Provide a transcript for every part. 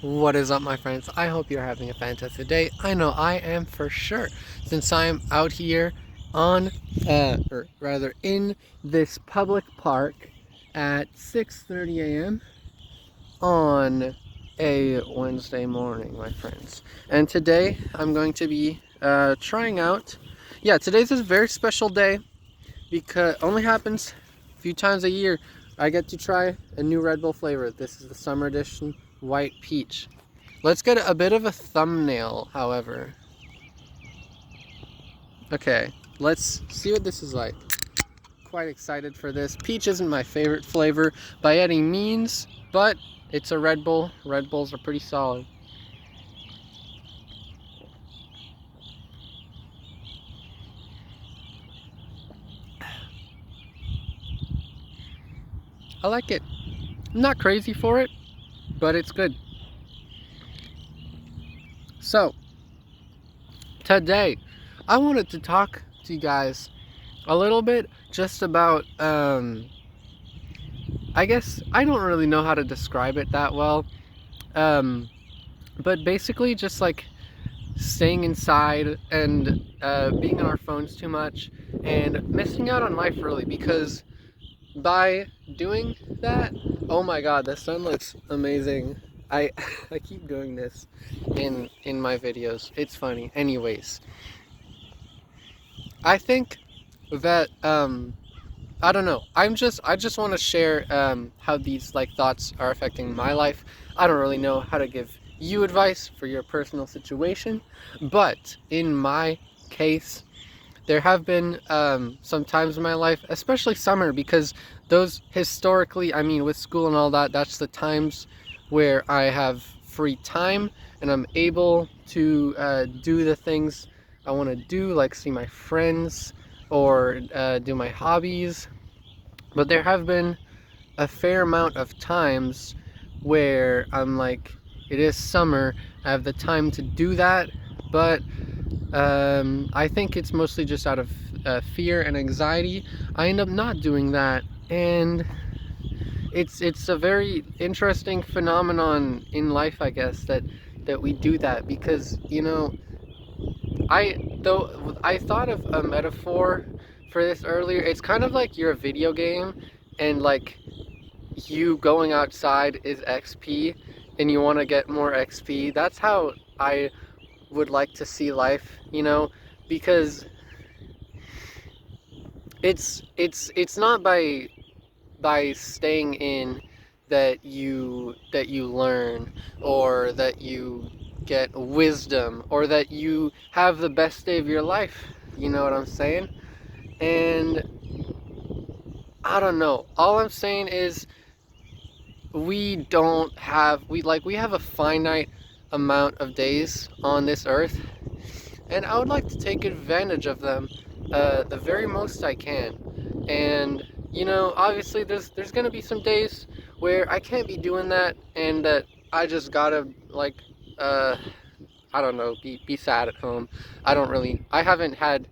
What is up, my friends? I hope you're having a fantastic day. I know I am for sure, since I'm out here on, or rather in this public park at 6:30 a.m. on a Wednesday morning, my friends. And today I'm going to be trying out. Yeah, today's a very special day because it only happens a few times a year. I get to try a new Red Bull flavor. This is the summer edition white peach. Let's get a bit of a thumbnail, however. Okay, let's see what this is like. Quite excited for this. Peach isn't my favorite flavor by any means, but it's a Red Bull. Red Bulls are pretty solid. I like it. I'm not crazy for it, but it's good. So, today, I wanted to talk to you guys a little bit just about, I guess, I don't really know how to describe it that well, but basically just like staying inside and being on our phones too much and missing out on life really, because by doing that, oh my god, the sun looks amazing. I I keep doing this in my videos. It's funny. Anyways, I think that I don't know. I just want to share how these like thoughts are affecting my life. I don't really know how to give you advice for your personal situation, but in my case, there have been some times in my life, especially summer, because those historically, I mean, with school and all that, that's the times where I have free time and I'm able to do the things I want to do, like see my friends or do my hobbies. But there have been a fair amount of times where I'm like, it is summer, I have the time to do that, but I think it's mostly just out of fear and anxiety. I end up not doing that, and it's a very interesting phenomenon in life, I guess, that we do that because I thought of a metaphor for this earlier. It's kind of like you're a video game, and like you going outside is XP, and you want to get more XP. That's how I would like to see life, because it's not by staying in that you learn, or that you get wisdom, or that you have the best day of your life. You know what I'm saying? And I don't know. All I'm saying is we have a finite amount of days on this earth, and I would like to take advantage of them the very most I can. And obviously, there's gonna be some days where I can't be doing that, and that I just gotta like, uh, I don't know, be sad at home. I haven't had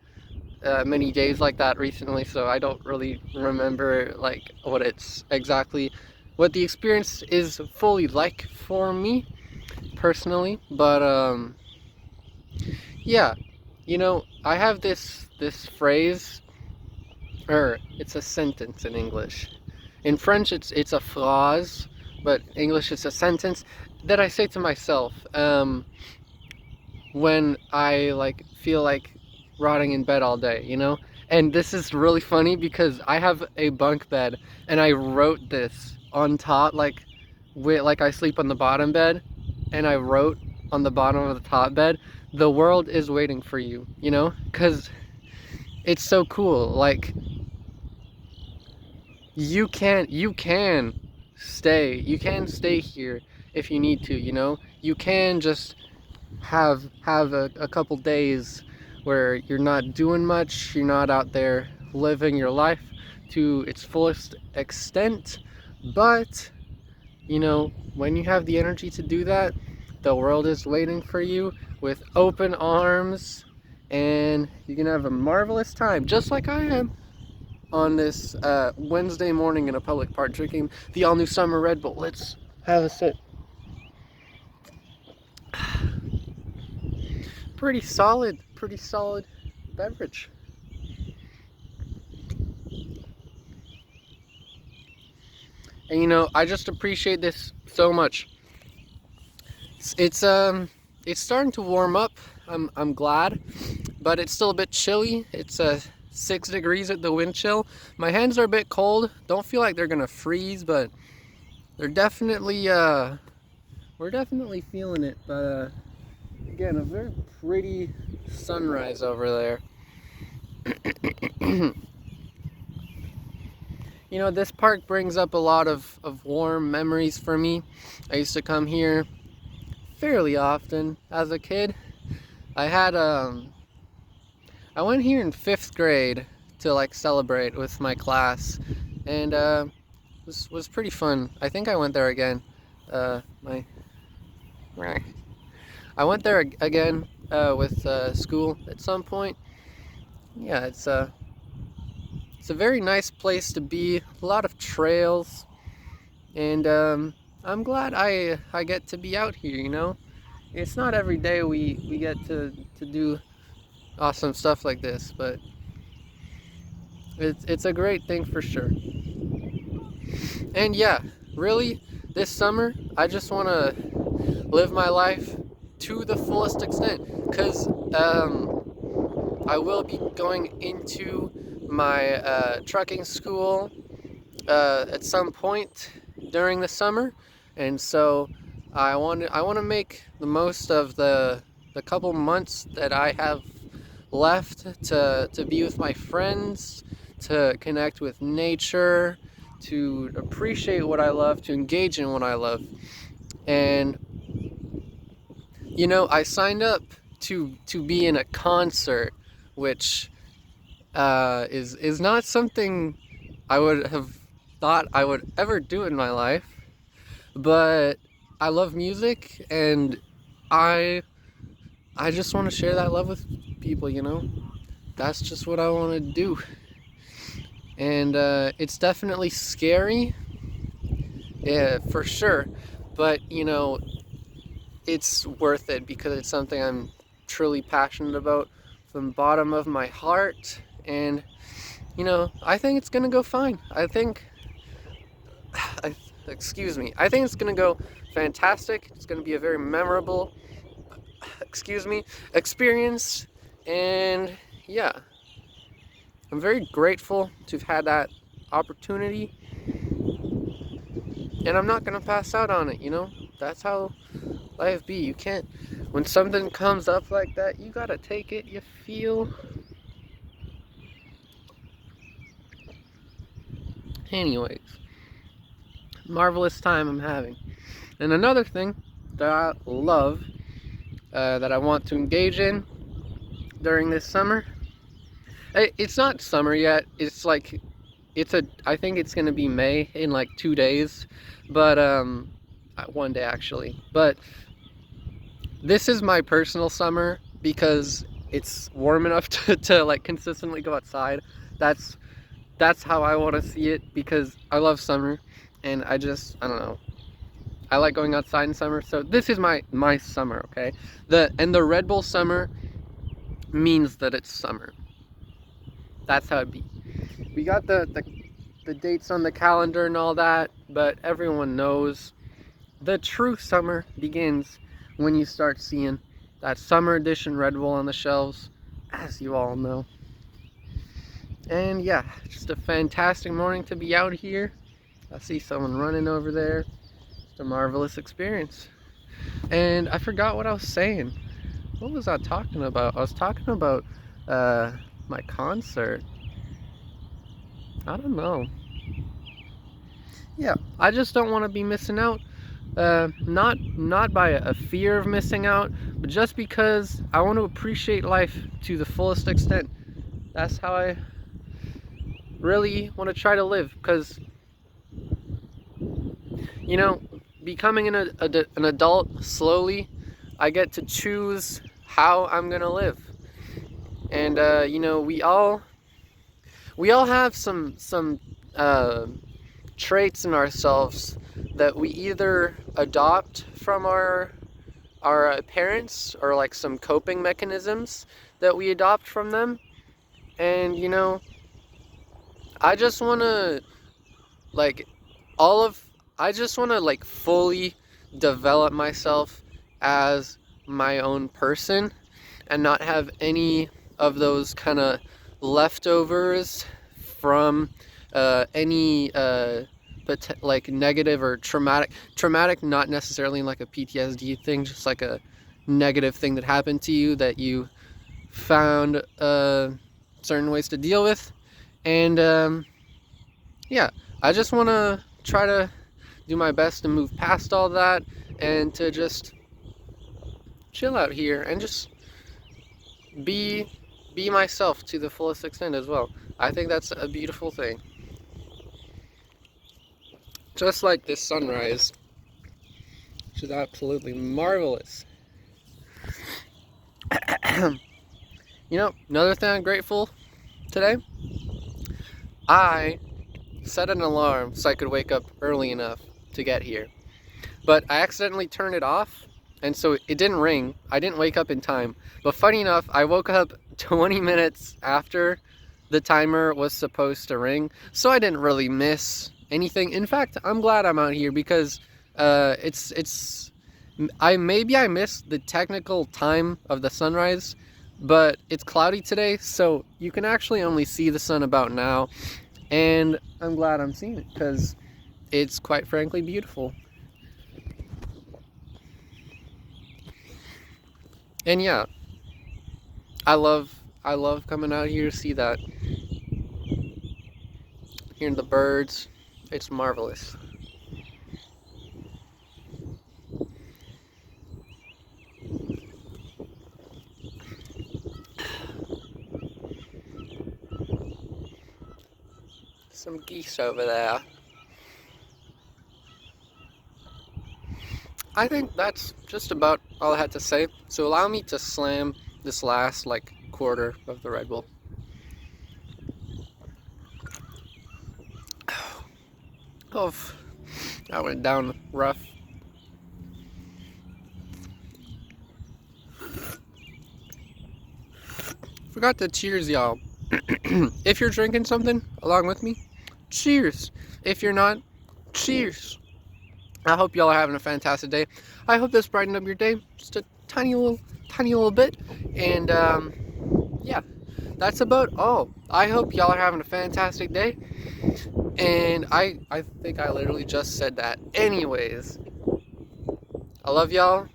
many days like that recently, so I don't really remember like what the experience is fully like for me personally. But yeah, I have this phrase, or it's a sentence in English. In French, it's a phrase, but English it's a sentence that I say to myself when I like feel like rotting in bed all day. And this is really funny because I have a bunk bed, and I wrote this on top, like I sleep on the bottom bed, and I wrote on the bottom of the top bed, "The world is waiting for you," because it's so cool. Like, you can stay here if you need to. You can just have a couple days where you're not doing much, you're not out there living your life to its fullest extent. But when you have the energy to do that, the world is waiting for you with open arms, and you're gonna have a marvelous time, just like I am on this Wednesday morning in a public park drinking the all new summer Red Bull. Let's have a sip. pretty solid beverage. And I just appreciate this so much. It's starting to warm up. I'm glad, but it's still a bit chilly. It's 6 degrees at the wind chill. My hands are a bit cold. Don't feel like they're gonna freeze, but they're definitely we're definitely feeling it. But again, a very pretty sunrise over there. This park brings up a lot of warm memories for me. I used to come here fairly often as a kid. I went here in 5th grade to like celebrate with my class, and was pretty fun. I think I went there again. My I went there again with school at some point. Yeah, it's a very nice place to be. A lot of trails, and I'm glad I get to be out here. It's not every day we get to do awesome stuff like this, but it's a great thing for sure. And yeah, really, this summer I just want to live my life to the fullest extent, because I will be going into my trucking school at some point during the summer, and so I want to make the most of the couple months that I have left to be with my friends, to connect with nature, to appreciate what I love, to engage in what I love. And I signed up to be in a concert, which is not something I would have thought I would ever do in my life, but I love music, and I just want to share that love with people. That's just what I want to do. And it's definitely scary, yeah, for sure, but it's worth it because it's something I'm truly passionate about from the bottom of my heart. And I think it's gonna go fine. I think it's gonna go fantastic. It's gonna be a very memorable experience. And yeah, I'm very grateful to have had that opportunity, and I'm not gonna pass out on it. That's how life be. You can't, when something comes up like that, you gotta take it. You feel. Anyways, marvelous time I'm having. And another thing that I love, that I want to engage in during this summer, it's not summer yet. It's like, I think it's gonna be May in like 2 days, but 1 day actually. But this is my personal summer because it's warm enough to like consistently go outside. That's how I want to see it, because I love summer, and I don't know, I like going outside in summer. So this is my summer, okay? The Red Bull summer means that it's summer. That's how it be. We got the dates on the calendar and all that, but everyone knows the true summer begins when you start seeing that summer edition Red Bull on the shelves, as you all know. And yeah, just a fantastic morning to be out here. I see someone running over there. It's a marvelous experience. And I forgot what I was saying. What was I talking about? I was talking about my concert. I don't know. Yeah, I just don't want to be missing out. Not by a fear of missing out, but just because I want to appreciate life to the fullest extent. That's how I really want to try to live, because becoming an adult slowly, I get to choose how I'm gonna live. And we all have some traits in ourselves that we either adopt from our our parents, or like some coping mechanisms that we adopt from them. And I just want to like all of I just want to like fully develop myself as my own person and not have any of those kind of leftovers from any like negative or traumatic, not necessarily like a PTSD thing, just like a negative thing that happened to you that you found certain ways to deal with. And yeah, I just want to try to do my best to move past all that and to just chill out here and just be be myself to the fullest extent as well. I think that's a beautiful thing. Just like this sunrise, which is absolutely marvelous. Another thing I'm grateful today, I set an alarm so I could wake up early enough to get here. But I accidentally turned it off, and so it didn't ring. I didn't wake up in time. But funny enough, I woke up 20 minutes after the timer was supposed to ring, so I didn't really miss anything. In fact, I'm glad I'm out here because I missed the technical time of the sunrise, but it's cloudy today, so you can actually only see the sun about now, and I'm glad I'm seeing it because it's quite frankly beautiful. And yeah, I love coming out here to see that. Hearing the birds, it's marvelous. Some geese over there. I think that's just about all I had to say. So allow me to slam this last like quarter of the Red Bull. Oh, that went down rough. Forgot to cheers, y'all. If you're drinking something along with me, cheers. If you're not, cheers. I hope y'all are having a fantastic day. I hope this brightened up your day just a tiny little bit. And yeah, that's about all. I hope y'all are having a fantastic day. And I think I literally just said that. Anyways, I love y'all,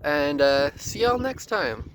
and see y'all next time.